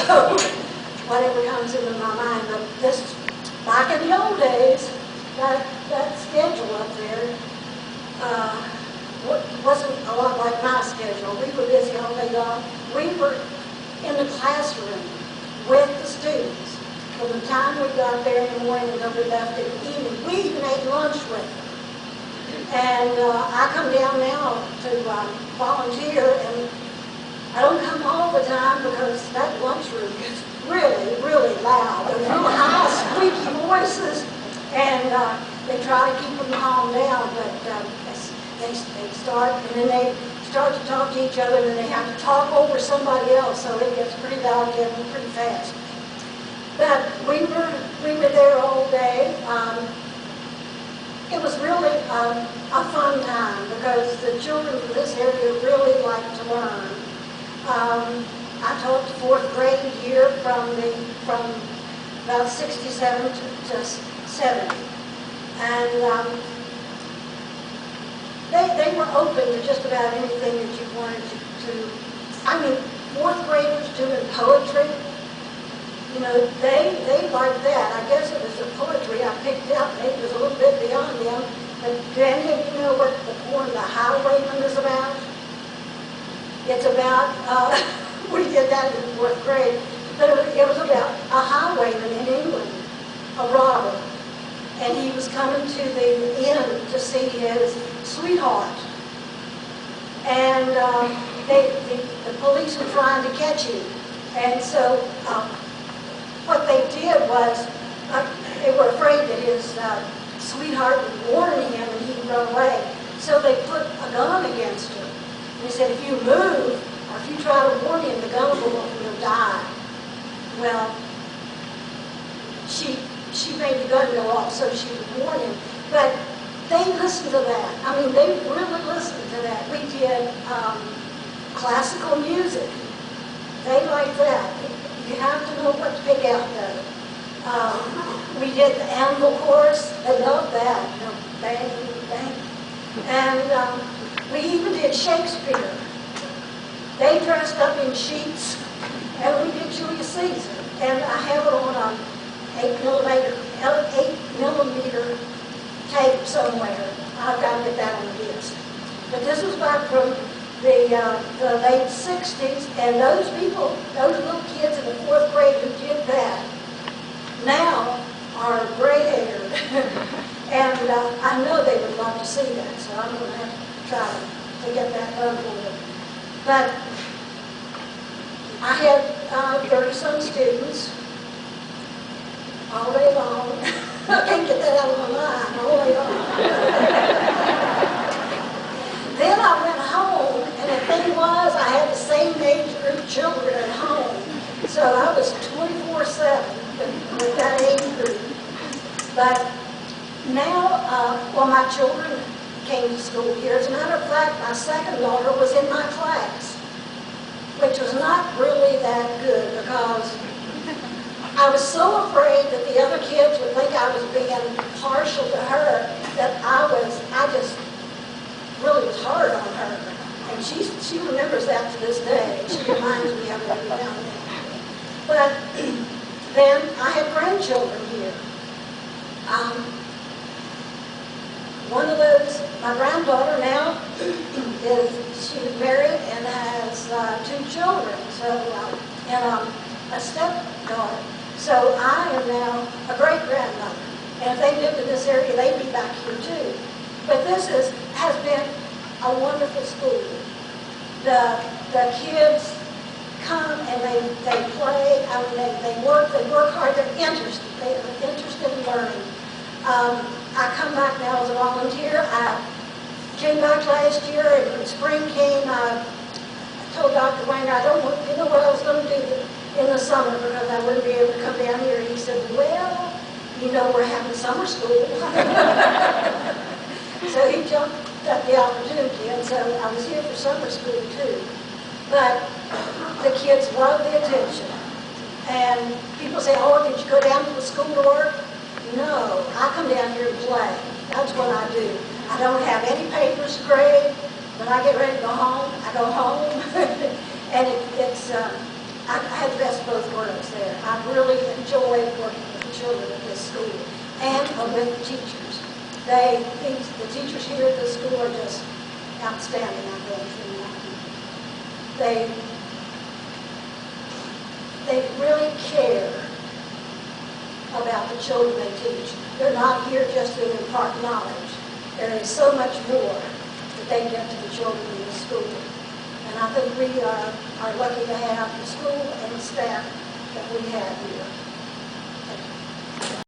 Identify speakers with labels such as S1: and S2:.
S1: So whatever comes into my mind. But this, back in the old days, that schedule up there wasn't a lot like my schedule. We were busy all day long. We were in the classroom with the students from the time we got there in the morning until we left in the evening. We even ate lunch with them. And I come down now to volunteer, and I don't come all the time because that lunchroom gets really, really loud. Those real high, squeaky voices, and they try to keep them calmed down, but they start, and then they start to talk to each other, and then they have to talk over somebody else, so it gets pretty loud again pretty fast. But we were there all day. It was really a fun time because the children in this area really like to learn. I taught the 4th grade here from about 67 to 70. And they were open to just about anything that you wanted to. I mean, 4th graders doing poetry, you know, they liked that. I guess it was the poetry I picked up. Maybe it was a little bit beyond them. But do any of you know what the poem The Highwayman is about? It's about, we did that in 4th grade, but it was about a highwayman in England, a robber. And he was coming to the inn to see his sweetheart. And the police were trying to catch him. And so what they did was, they were afraid that his sweetheart would warn him and he'd run away. So they put a gun against him. And he said, if you move, or if you try to warn him, the gun will die. Well, she made the gun go off so she would warn him. But they listened to that. I mean, they really listened to that. We did classical music. They liked that. You have to know what to pick out, though. We did the anvil chorus. They loved that. You know, bang, bang. And we even did Shakespeare. They dressed up in sheets, and we did Julius Caesar. And I have it on an 8 millimeter tape somewhere. I've got to get that on the disc. But this was back from the late 60s, and those people, those little kids in the 4th grade who did that, now are gray-haired. And I know they would love to see that, so I'm going to have to try to get that done for them. But I had 30-some students all day long. I can't get that out of my mind, all day long. Then I went home, and the thing was, I had the same age group children at home. So I was 24/7 with that age group. But now, well, my children came to school here. As a matter of fact, my second daughter was in my class, which was not really that good because I was so afraid that the other kids would think I was being partial to her that I just really was hard on her. And she remembers that to this day. She reminds me of it every now and then. But then I had grandchildren here. One of those, my granddaughter now, she's married and has 2 children, so and a stepdaughter. So I am now a great-grandmother. And if they lived in this area, they'd be back here too. But this has been a wonderful school. The kids come and they play. I mean, they work hard. They're interested. They are interested in learning. I come back now as a volunteer. I came back last year, and when spring came, I told Dr. Wanger I didn't know what I was going to do in the summer because I wouldn't be able to come down here. He said, well, you know, we're having summer school. So he jumped at the opportunity, and so I was here for summer school too. But the kids love the attention. And people say, oh, did you go down to the school to work? No, I come down here and play. That's what I do. I don't have any papers to grade. When I get ready to go home, I go home. And I had the best of both worlds there. I really enjoyed working with the children at this school and with the teachers. The teachers here at this school are just outstanding, I think. They really care about the children they teach. They're not here just to impart knowledge. There is so much more that they get to the children in the school. And I think we are lucky to have the school and the staff that we have here.